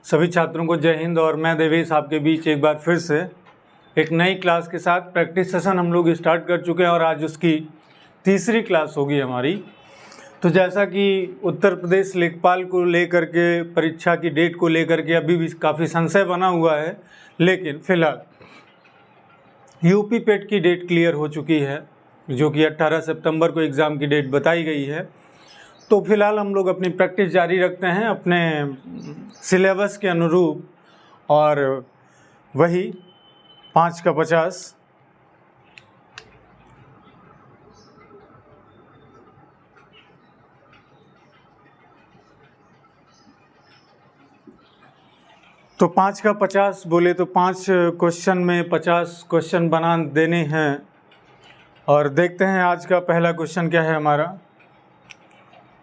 सभी छात्रों को जय हिंद। और मैं देवेश आपके बीच एक बार फिर से एक नई क्लास के साथ प्रैक्टिस सेशन हम लोग स्टार्ट कर चुके हैं और आज उसकी तीसरी क्लास होगी हमारी। तो जैसा कि उत्तर प्रदेश लेखपाल को लेकर के परीक्षा की डेट को लेकर के अभी भी काफ़ी संशय बना हुआ है, लेकिन फिलहाल यूपी पेट की डेट क्लियर हो चुकी है जो कि 18 सितंबर को एग्ज़ाम की डेट बताई गई है। तो फिलहाल हम लोग अपनी प्रैक्टिस जारी रखते हैं अपने सिलेबस के अनुरूप, और वही 5 का 50। तो 5 का 50 बोले तो 5 क्वेश्चन में 50 क्वेश्चन बना देने हैं। और देखते हैं आज का पहला क्वेश्चन क्या है हमारा।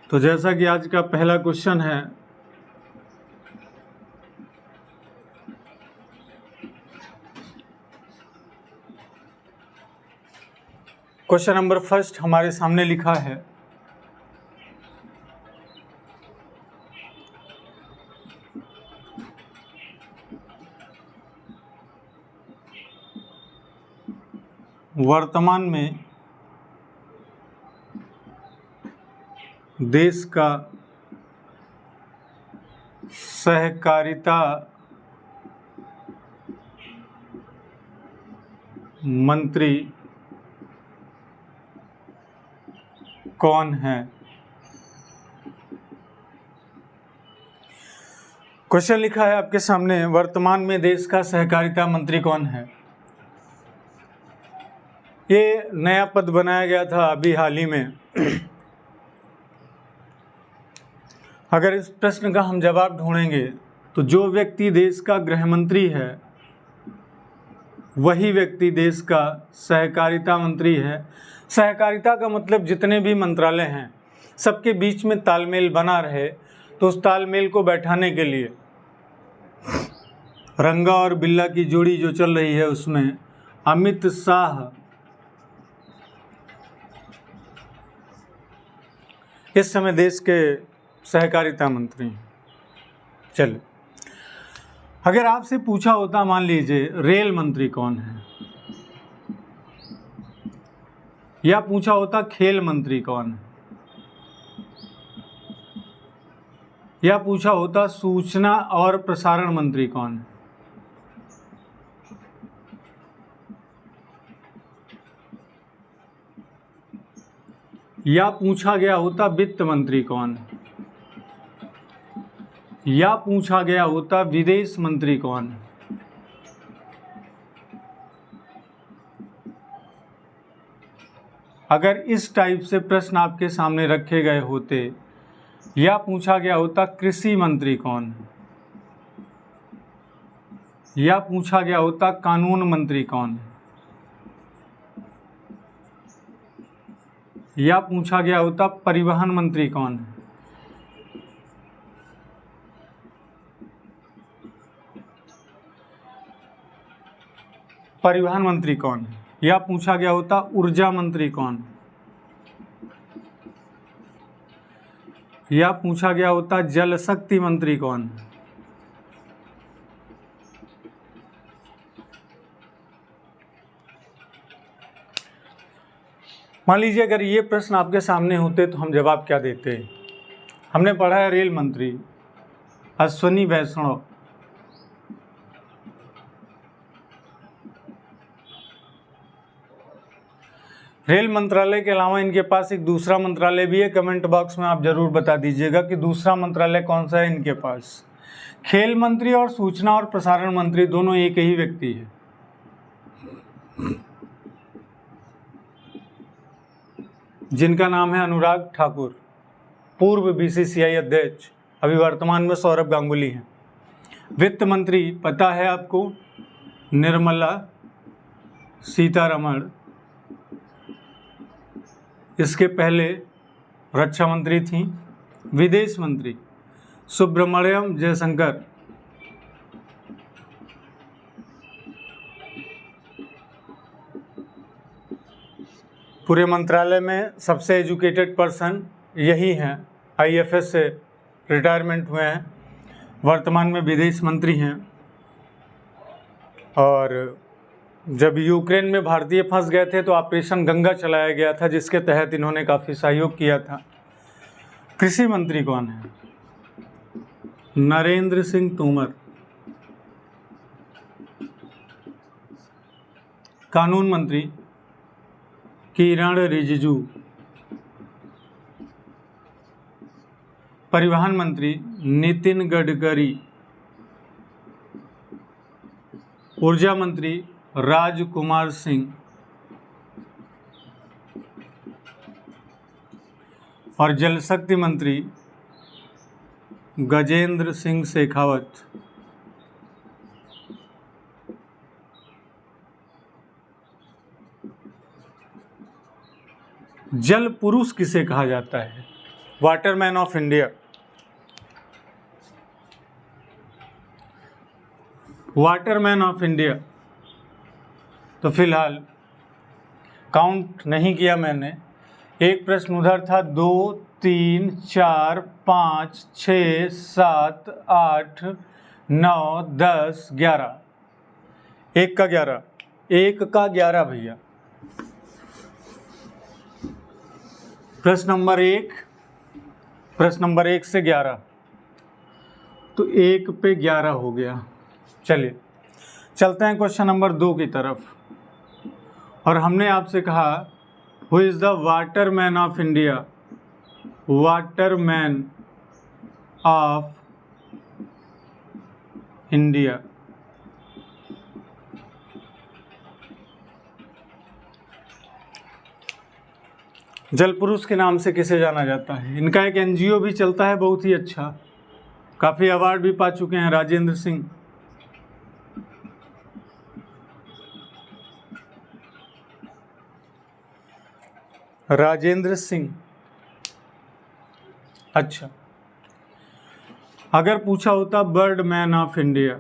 तो जैसा कि आज का पहला क्वेश्चन है, क्वेश्चन नंबर फर्स्ट हमारे सामने लिखा है, वर्तमान में देश का सहकारिता मंत्री कौन है। क्वेश्चन लिखा है आपके सामने, वर्तमान में देश का सहकारिता मंत्री कौन है। ये नया पद बनाया गया था अभी हाल ही में। अगर इस प्रश्न का हम जवाब ढूंढेंगे तो जो व्यक्ति देश का गृह मंत्री है वही व्यक्ति देश का सहकारिता मंत्री है। सहकारिता का मतलब जितने भी मंत्रालय हैं सबके बीच में तालमेल बना रहे, तो उस तालमेल को बैठाने के लिए रंगा और बिल्ला की जोड़ी जो चल रही है उसमें अमित शाह इस समय देश के सहकारिता मंत्री हैं। चलिए, अगर आपसे पूछा होता मान लीजिए रेल मंत्री कौन है, या पूछा होता खेल मंत्री कौन है, या पूछा होता सूचना और प्रसारण मंत्री कौन है, या पूछा गया होता वित्त मंत्री कौन है, या पूछा गया होता विदेश मंत्री कौन है, अगर इस टाइप से प्रश्न आपके सामने रखे गए होते, या पूछा गया होता कृषि मंत्री कौन है, या पूछा गया होता कानून मंत्री कौन है, या पूछा गया होता परिवहन मंत्री कौन है, परिवहन मंत्री कौन है, या पूछा गया होता ऊर्जा मंत्री कौन है, या पूछा गया होता जल शक्ति मंत्री कौन है। मान लीजिए अगर ये प्रश्न आपके सामने होते तो हम जवाब क्या देते। हमने पढ़ा है रेल मंत्री अश्विनी वैष्णव, रेल मंत्रालय के अलावा इनके पास एक दूसरा मंत्रालय भी है। कमेंट बॉक्स में आप जरूर बता दीजिएगा कि दूसरा मंत्रालय कौन सा है इनके पास। खेल मंत्री और सूचना और प्रसारण मंत्री दोनों एक ही व्यक्ति है। जिनका नाम है अनुराग ठाकुर, पूर्व बीसीसीआई अध्यक्ष, अभी वर्तमान में सौरभ गांगुली हैं। वित्त मंत्री पता है आपको, निर्मला सीतारमण। इसके पहले रक्षा मंत्री थी। विदेश मंत्री सुब्रमण्यम जयशंकर। पूरे मंत्रालय में सबसे एजुकेटेड पर्सन यही हैं, आईएफएस से रिटायरमेंट हुए हैं। वर्तमान में विदेश मंत्री हैं। और जब यूक्रेन में भारतीय फंस गए थे तो ऑपरेशन गंगा चलाया गया था, जिसके तहत इन्होंने काफ़ी सहयोग किया था। कृषि मंत्री कौन है? नरेंद्र सिंह तोमर। कानून मंत्री किरण रिजिजू। परिवहन मंत्री नितिन गडकरी। ऊर्जा मंत्री राजकुमार सिंह। और जल शक्ति मंत्री गजेंद्र सिंह शेखावत। जल पुरुष किसे कहा जाता है? Waterman of India. Waterman of India. तो फिलहाल काउंट नहीं किया मैंने, एक प्रश्न उधर था, 2 3 4 5 6 7 8 9 10 11, एक का 11 भैया। प्रश्न नंबर 1 से 11, तो 1 पे 11 हो गया। चलिए चलते हैं क्वेश्चन नंबर 2 की तरफ। और हमने आपसे कहा who is the Waterman of India? Waterman of India. जल पुरुष के नाम से किसे जाना जाता है? इनका एक एनजीओ भी चलता है, बहुत ही अच्छा, काफ़ी अवार्ड भी पा चुके हैं। राजेंद्र सिंह। राजेंद्र सिंह। अच्छा, अगर पूछा होता बर्ड मैन ऑफ इंडिया,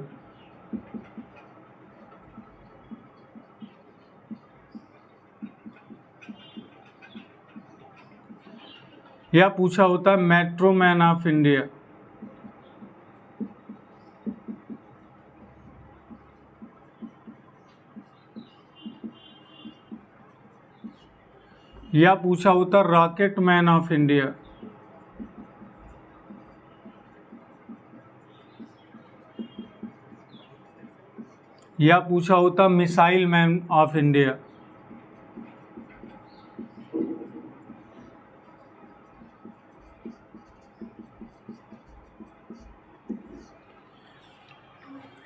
या पूछा होता मेट्रो मैन ऑफ इंडिया, या पूछा होता रॉकेट मैन ऑफ इंडिया, या पूछा होता मिसाइल मैन ऑफ इंडिया,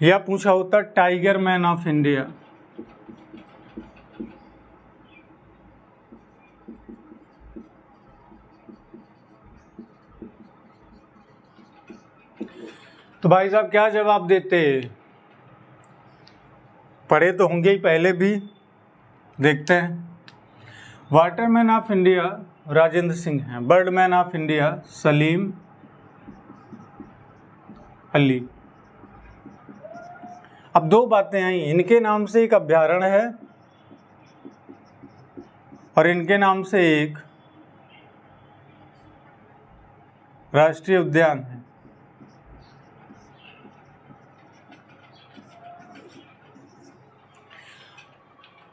या पूछा होता टाइगर मैन ऑफ इंडिया। तो भाई साहब क्या जवाब देते? पढ़े तो होंगे ही पहले भी, देखते हैं। Waterman of India Rajendra Singh हैं। Birdman of India Salim Ali. अब 2 बातें आई, इनके नाम से एक अभयारण्य है और इनके नाम से एक राष्ट्रीय उद्यान है।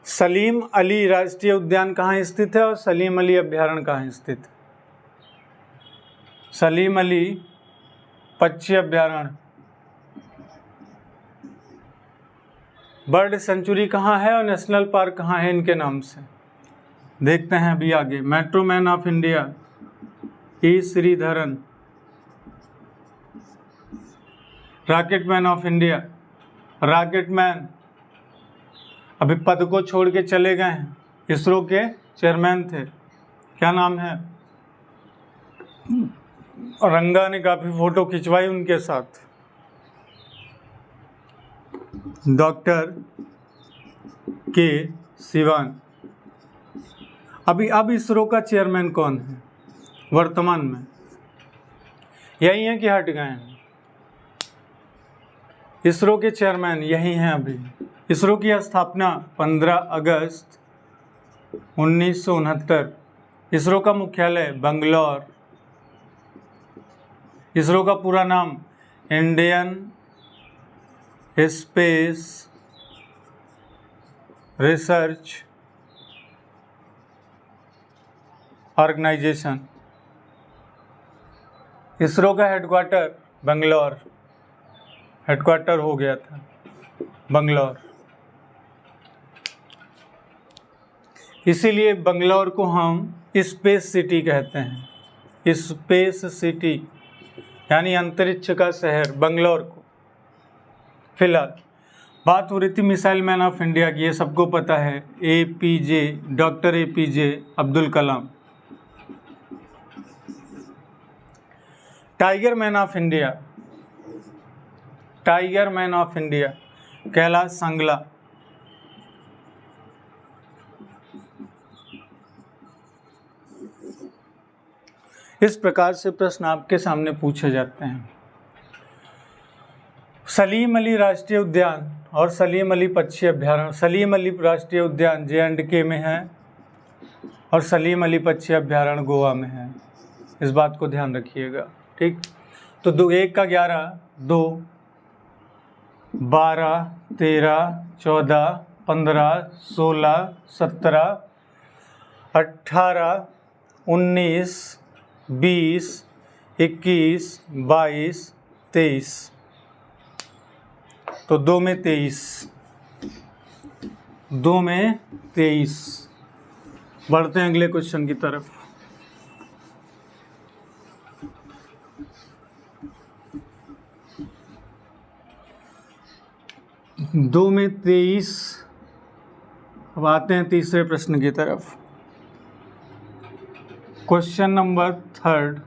सलीम अली राष्ट्रीय उद्यान कहाँ स्थित है और सलीम अली अभयारण्य कहाँ स्थित है? सलीम अली पक्षी अभयारण्य। बर्ड सेंचुरी कहाँ है और नेशनल पार्क कहाँ है इनके नाम से? देखते हैं अभी आगे। Metro man of India E Sreedharan. Rocket man of India, rocket man अभी पद को छोड़ के चले गए हैं, इसरो के चेयरमैन थे, क्या नाम है? रंगा ने काफ़ी फोटो खिंचवाई उनके साथ। डॉक्टर के सिवान। अब इसरो का चेयरमैन कौन है वर्तमान में? यही है कि हट गए हैं? इसरो के चेयरमैन यही हैं अभी। इसरो की स्थापना 15 अगस्त 1969। इसरो का मुख्यालय बंगलौर। इसरो का पूरा नाम Indian space research organisation. ISRO का हेडक्वार्टर बंगलौर, हेडक्वार्टर हो गया था बंगलौर, इसीलिए बंगलौर को हम स्पेस सिटी कहते हैं। स्पेस सिटी यानी अंतरिक्ष का शहर बंगलौर को। फिलहाल बात हो रही थी मिसाइल मैन ऑफ इंडिया की, ये सबको पता है, APJ, doctor APJ Abdul Kalam. Tiger man of India, tiger man of India Kailash Sankhala. इस प्रकार से प्रश्न आपके सामने पूछे जाते हैं। सलीम अली राष्ट्रीय उद्यान और सलीम अली पक्षी अभ्यारण्य। सलीम अली राष्ट्रीय उद्यान J&K में है और सलीम अली पक्षी अभ्यारण्य गोवा में है। इस बात को ध्यान रखिएगा, ठीक। तो 2 1 का 11, 2 12 13 14 15 16 17 18 19 20 21 22 23। तो 2 में 23, 2 में 23। बढ़ते हैं अगले क्वेश्चन की तरफ। दो में 23। अब आते हैं तीसरे प्रश्न की तरफ। क्वेश्चन नंबर 3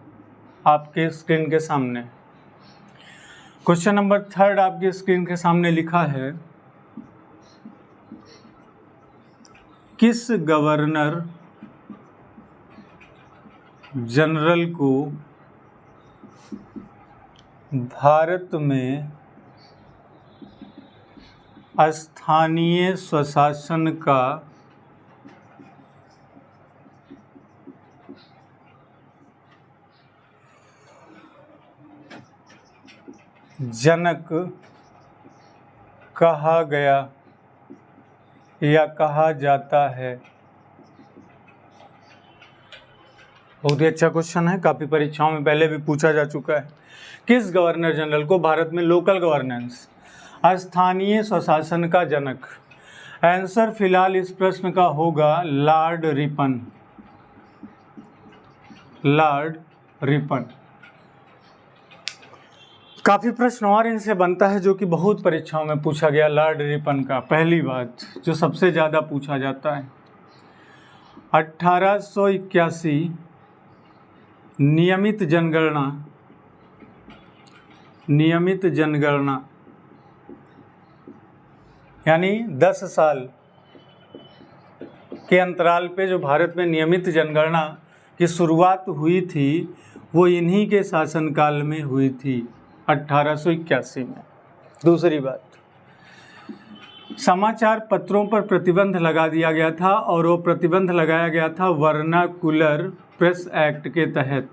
आपके स्क्रीन के सामने। क्वेश्चन नंबर 3 आपके स्क्रीन के सामने लिखा है, किस गवर्नर जनरल को भारत में स्थानीय स्वशासन का जनक कहा गया या कहा जाता है? बहुत ही अच्छा क्वेश्चन है, काफ़ी परीक्षाओं में पहले भी पूछा जा चुका है। किस गवर्नर जनरल को भारत में लोकल गवर्नेंस, स्थानीय स्वशासन का जनक? आंसर फिलहाल इस प्रश्न का होगा लॉर्ड रिपन। Lord Ripon. काफ़ी प्रश्न और इनसे बनता है जो कि बहुत परीक्षाओं में पूछा गया। लॉर्ड रिपन का पहली बात जो सबसे ज़्यादा पूछा जाता है, 1881 नियमित जनगणना यानी 10 साल के अंतराल पे जो भारत में नियमित जनगणना की शुरुआत हुई थी वो इन्हीं के शासनकाल में हुई थी, 1881 में। दूसरी बात, समाचार पत्रों पर प्रतिबंध लगा दिया गया था और वो प्रतिबंध लगाया गया था वर्नाकुलर प्रेस एक्ट के तहत।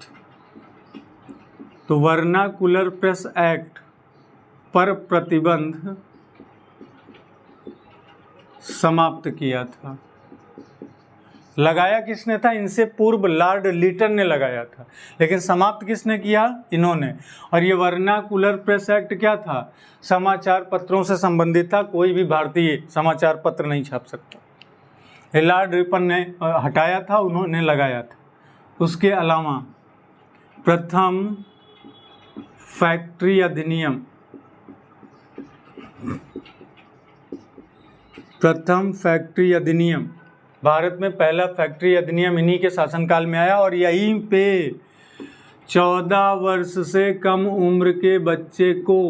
तो वर्नाकुलर प्रेस एक्ट पर प्रतिबंध समाप्त किया था। लगाया किसने था? इनसे पूर्व लॉर्ड लिटन ने लगाया था, लेकिन समाप्त किसने किया? इन्होंने। और ये वर्नाकुलर प्रेस एक्ट क्या था? समाचार पत्रों से संबंधित था, कोई भी भारतीय समाचार पत्र नहीं छाप सकता। लॉर्ड रिपन ने हटाया था, उन्होंने लगाया था। उसके अलावा प्रथम फैक्ट्री अधिनियम, भारत में पहला फैक्ट्री अधिनियम इन्हीं के शासनकाल में आया और यहीं पे 14 वर्ष से कम उम्र के बच्चे को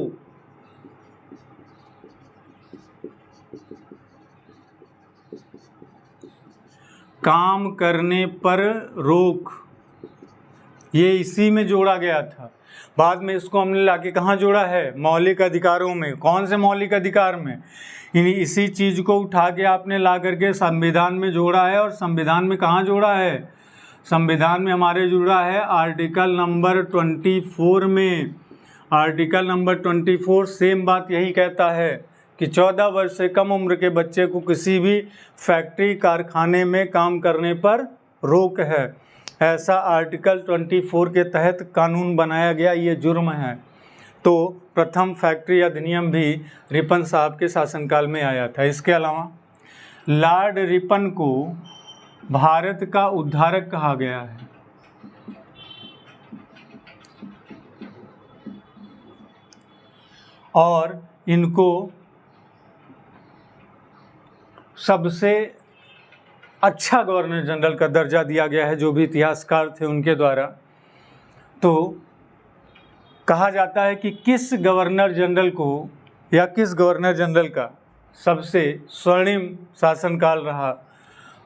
काम करने पर रोक, ये इसी में जोड़ा गया था। बाद में इसको हमने लाके कहाँ जोड़ा है? मौलिक अधिकारों में। कौन से मौलिक अधिकार में? इसी चीज़ को उठा के आपने ला करके संविधान में जोड़ा है। और संविधान में कहाँ जोड़ा है? संविधान में हमारे जुड़ा है आर्टिकल नंबर 24 में। आर्टिकल नंबर 24 सेम बात यही कहता है कि 14 वर्ष से कम उम्र के बच्चे को किसी भी फैक्ट्री कारखाने में काम करने पर रोक है। ऐसा आर्टिकल 24 के तहत कानून बनाया गया, ये जुर्म है। तो प्रथम फैक्ट्री अधिनियम भी रिपन साहब के शासनकाल में आया था। इसके अलावा लॉर्ड रिपन को भारत का उद्धारक कहा गया है। और इनको सबसे अच्छा गवर्नर जनरल का दर्जा दिया गया है, जो भी इतिहासकार थे उनके द्वारा। तो कहा जाता है कि किस गवर्नर जनरल को या किस गवर्नर जनरल का सबसे स्वर्णिम शासनकाल रहा,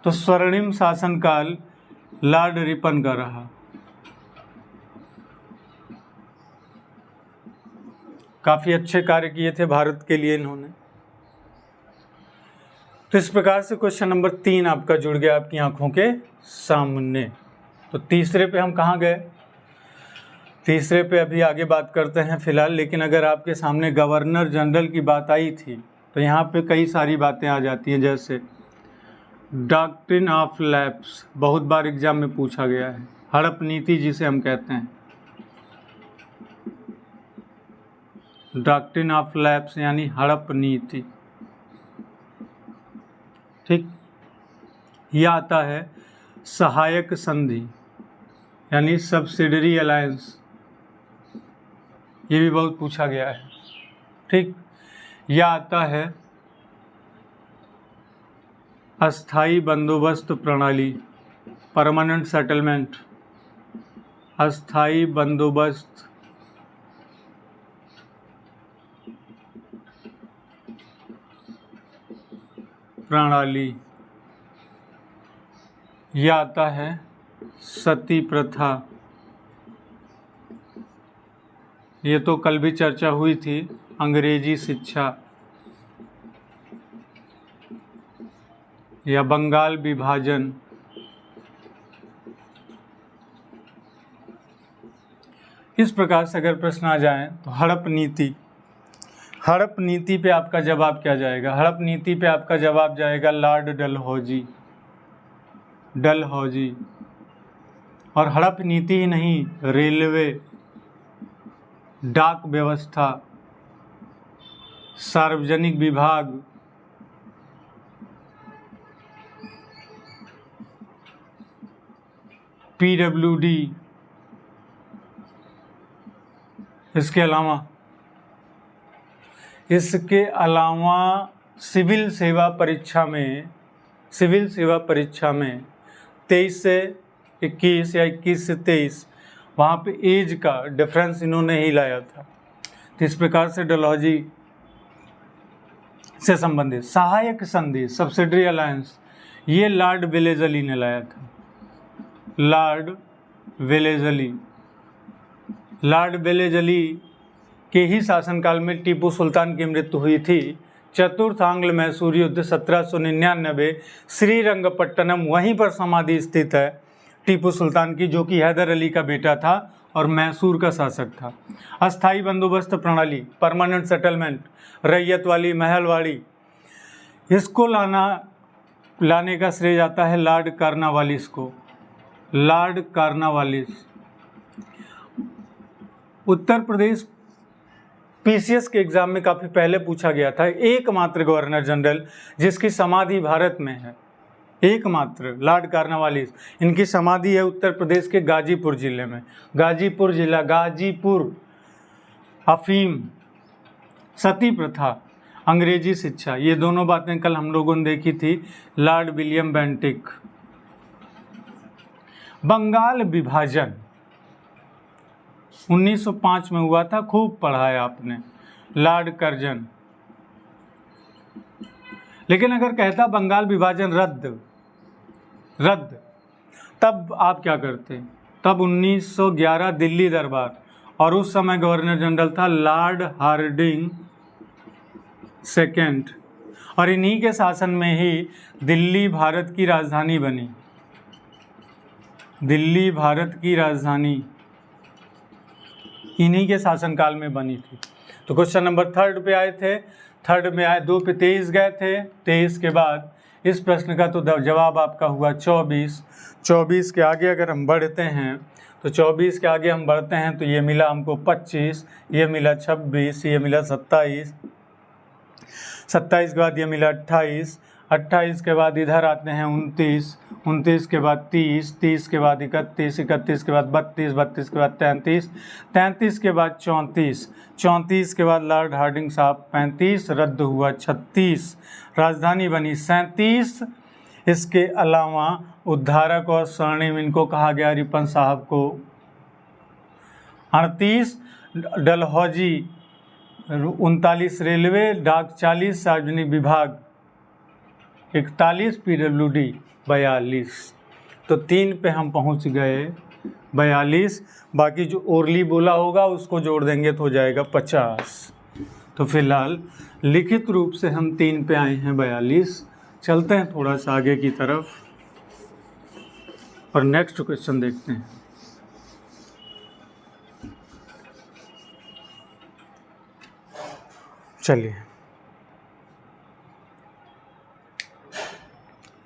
तो स्वर्णिम शासनकाल लॉर्ड रिपन का रहा। काफ़ी अच्छे कार्य किए थे भारत के लिए इन्होंने। तो इस प्रकार से क्वेश्चन नंबर 3 आपका जुड़ गया आपकी आंखों के सामने। तो तीसरे पे हम कहाँ गए? तीसरे पे अभी आगे बात करते हैं फिलहाल। लेकिन अगर आपके सामने गवर्नर जनरल की बात आई थी तो यहाँ पे कई सारी बातें आ जाती हैं, जैसे डॉक्ट्रिन ऑफ लैप्स, बहुत बार एग्जाम में पूछा गया है। हड़प नीति जिसे हम कहते हैं, डॉक्ट्रिन ऑफ लैप्स यानी हड़प नीति। ठीक, यह आता है सहायक संधि यानी सब्सिडरी अलायंस, ये भी बहुत पूछा गया है। ठीक, यह आता है अस्थाई बंदोबस्त प्रणाली, परमानेंट सेटलमेंट, अस्थाई बंदोबस्त प्रणाली। यह आता है सती प्रथा, ये तो कल भी चर्चा हुई थी। अंग्रेजी शिक्षा या बंगाल विभाजन। इस प्रकार से अगर प्रश्न आ जाए तो हड़प नीति, हड़प नीति पे आपका जवाब क्या जाएगा? हड़प नीति पे आपका जवाब जाएगा लॉर्ड डलहौजी, डलहौजी। और हड़प नीति ही नहीं, रेलवे, डाक व्यवस्था, सार्वजनिक विभाग, पीडब्ल्यूडी, इसके अलावा सिविल सेवा परीक्षा में 23 से 21 या 21 से 23 वहाँ पे एज का डिफरेंस इन्होंने ही लाया था। तो इस प्रकार से डलहौजी से संबंधित सहायक संधि, सब्सिडरी अलायंस, ये लॉर्ड वेलेज़ली ने लाया था। लॉर्ड वेलेज़ली, लॉर्ड वेलेज़ली के ही शासनकाल में टीपू सुल्तान की मृत्यु हुई थी। चतुर्थ आंग्ल मैसूर युद्ध 1799, श्रीरंगपट्टनम, वहीं पर समाधि स्थित है टीपू सुल्तान की, जो कि हैदर अली का बेटा था और मैसूर का शासक था। अस्थाई बंदोबस्त प्रणाली, परमानेंट सेटलमेंट, रैयत वाली, महलवाड़ी, इसको लाने का श्रेय जाता है लॉर्ड कार्नवालिस को। Lord Cornwallis Uttar Pradesh PCS के एग्जाम में काफ़ी पहले पूछा गया था। एकमात्र गवर्नर जनरल जिसकी समाधि भारत में है, एकमात्र लॉर्ड कार्नवालिस। इनकी समाधि है उत्तर प्रदेश के गाजीपुर जिले में। गाजीपुर जिला, गाजीपुर, अफीम, सती प्रथा, अंग्रेजी शिक्षा, ये दोनों बातें कल हम लोगों ने देखी थी। Lord William Bentinck. बंगाल विभाजन 1905 में हुआ था, खूब पढ़ा है आपने, लॉर्ड कर्जन। लेकिन अगर कहता बंगाल विभाजन रद्द, तब आप क्या करते? तब 1911 दिल्ली दरबार, और उस समय गवर्नर जनरल था लॉर्ड हार्डिंग सेकेंड, और इन्हीं के शासन में ही दिल्ली भारत की राजधानी बनी। दिल्ली भारत की राजधानी इन्हीं के शासनकाल में बनी थी। तो क्वेश्चन नंबर 3 पे आए थे, 3 में आए, 2 पे 23 गए थे, 23 के बाद इस प्रश्न का तो जवाब आपका हुआ 24। 24 के आगे अगर हम बढ़ते हैं तो 24 के आगे हम बढ़ते हैं तो ये मिला हमको 25, ये मिला 26, ये मिला 27, 27 के बाद ये मिला 28, 28 के बाद इधर आते हैं 29, 29 के बाद 30, 30 के बाद 31, 31 के बाद 32, 32 के बाद 33, 33 के बाद 34, 34 के बाद लॉर्ड हार्डिंग साहब 35, रद्द हुआ 36, राजधानी बनी 37। इसके अलावा उद्धारक और स्वर्णिम इनको कहा गया रिपन साहब को। 38 डलहौजी, 39 रेलवे, डाक 40, सार्वजनिक विभाग 41, PWD 42। तो 3 पे हम पहुंच गए 42। बाकी जो ओरली बोला होगा उसको जोड़ देंगे तो हो जाएगा 50। तो फिलहाल लिखित रूप से हम 3 पे आए हैं 42। चलते हैं थोड़ा सा आगे की तरफ और नेक्स्ट क्वेश्चन देखते हैं। चलिए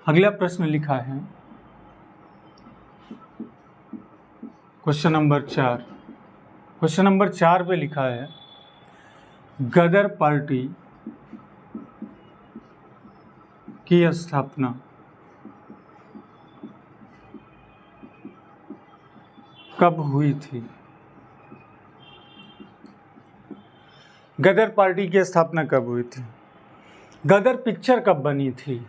अगला प्रश्न लिखा है क्वेश्चन नंबर 4। क्वेश्चन नंबर 4 पे लिखा है गदर पार्टी की स्थापना कब हुई थी? गदर पार्टी की स्थापना कब हुई थी? गदर पिक्चर कब बनी थी?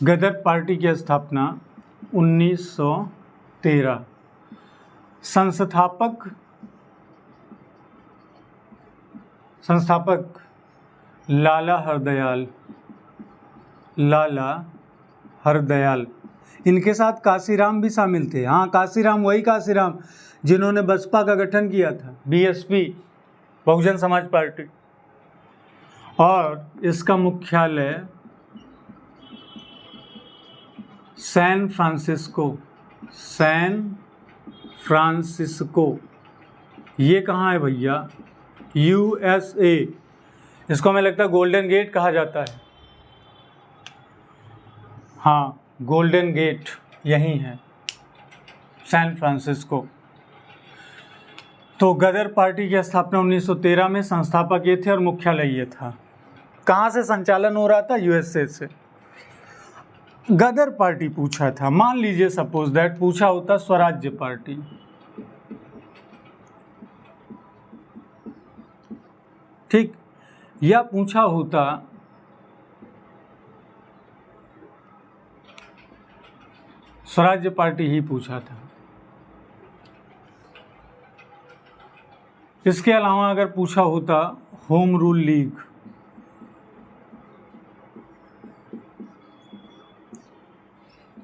गदर पार्टी की स्थापना 1913। संस्थापक लाला हरदयाल। इनके साथ काशीराम भी शामिल थे। हाँ, काशीराम वही काशीराम जिन्होंने बसपा का गठन किया था, BSP बहुजन समाज पार्टी। और इसका मुख्यालय सैन फ्रांसिस्को। ये कहाँ है भैया? USA। इसको हमें लगता है गोल्डन गेट कहा जाता है। हाँ, गोल्डन गेट यही है, सैन फ्रांसिस्को। तो गदर पार्टी की स्थापना 1913 में, संस्थापक ये थे और मुख्यालय ये था। कहाँ से संचालन हो रहा था? USA से। गदर पार्टी पूछा था, मान लीजिए सपोज दैट पूछा होता स्वराज्य पार्टी, ठीक, या पूछा होता स्वराज्य पार्टी ही पूछा था। इसके अलावा अगर पूछा होता होम रूल लीग,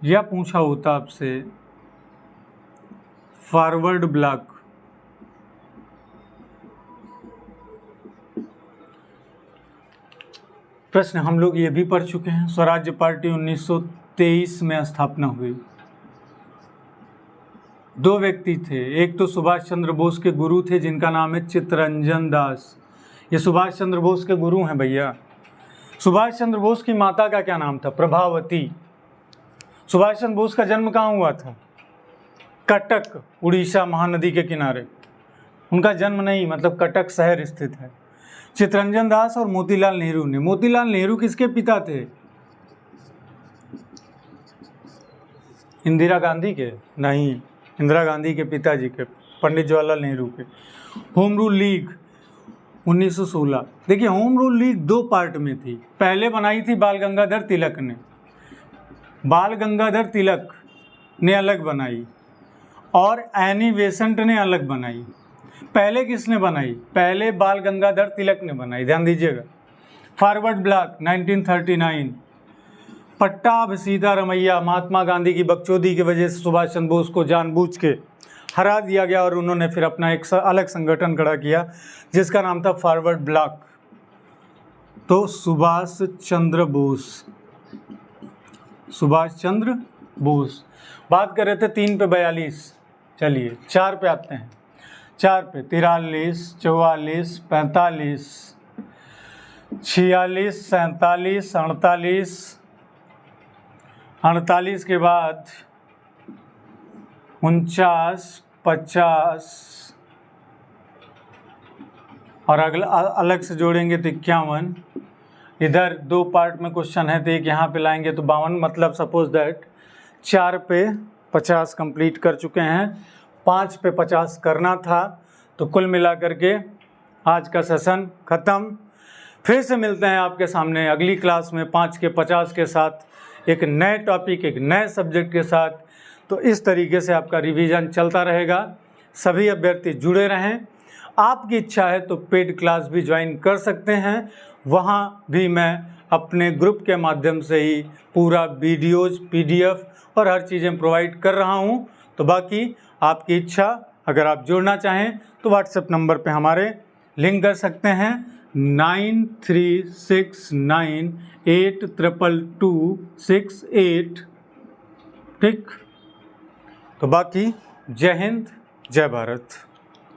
या पूछा होता आपसे फॉरवर्ड ब्लॉक, प्रश्न हम लोग ये भी पढ़ चुके हैं। स्वराज्य पार्टी 1923 में स्थापना हुई। 2 व्यक्ति थे, एक तो सुभाष चंद्र बोस के गुरु थे जिनका नाम है चित्तरंजन दास। ये सुभाष चंद्र बोस के गुरु हैं भैया। सुभाष चंद्र बोस की माता का क्या नाम था? प्रभावती। सुभाष चंद्र बोस का जन्म कहाँ हुआ था? कटक, उड़ीसा महानदी के किनारे। उनका जन्म नहीं, मतलब कटक शहर स्थित है। चित्तरंजन दास और मोतीलाल नेहरू ने। मोतीलाल नेहरू किसके पिता थे? इंदिरा गांधी के? नहीं, इंदिरा गांधी के पिताजी के, पंडित जवाहरलाल नेहरू के। Home rule league 1916। देखिए, होम रूल लीग 2 पार्ट में थी। पहले बनाई थी बाल गंगाधर तिलक ने। बाल गंगाधर तिलक ने अलग बनाई और एनी बेसेंट ने अलग बनाई। पहले किसने बनाई? पहले बाल गंगाधर तिलक ने बनाई, ध्यान दीजिएगा। Forward block 1939। पट्टाभ सीधा रमैया, महात्मा गांधी की बकचोदी की वजह से सुभाष चंद्र बोस को जानबूझ के हरा दिया गया और उन्होंने फिर अपना एक अलग संगठन खड़ा किया जिसका नाम था फॉरवर्ड ब्लॉक। तो सुभाष चंद्र बोस। बात कर रहे थे 3 पे 42, चलिए 4 पे आते हैं। 4 पे 43, 44, 45, 46, 47, 48, 48 के बाद 49, 50 और अगला अलग से जोड़ेंगे तो 51। इधर 2 पार्ट में क्वेश्चन है तो एक यहाँ पे लाएंगे तो 52, मतलब सपोज दैट 4 पे 50 कंप्लीट कर चुके हैं, 5 पे 50 करना था। तो कुल मिला करके आज का सेशन ख़त्म। फिर से मिलते हैं आपके सामने अगली क्लास में 5 के 50 के साथ, एक नए टॉपिक, एक नए सब्जेक्ट के साथ। तो इस तरीके से आपका रिवीजन चलता रहेगा। सभी अभ्यर्थी जुड़े रहें। आपकी इच्छा है तो पेड क्लास भी ज्वाइन कर सकते हैं, वहाँ भी मैं अपने ग्रुप के माध्यम से ही पूरा वीडियोज़, PDF और हर चीज़ें प्रोवाइड कर रहा हूँ। तो बाकी आपकी इच्छा, अगर आप जुड़ना चाहें तो व्हाट्सएप नंबर पे हमारे लिंक कर सकते हैं 9369822268। ठीक, तो बाकी जय हिंद, जय भारत।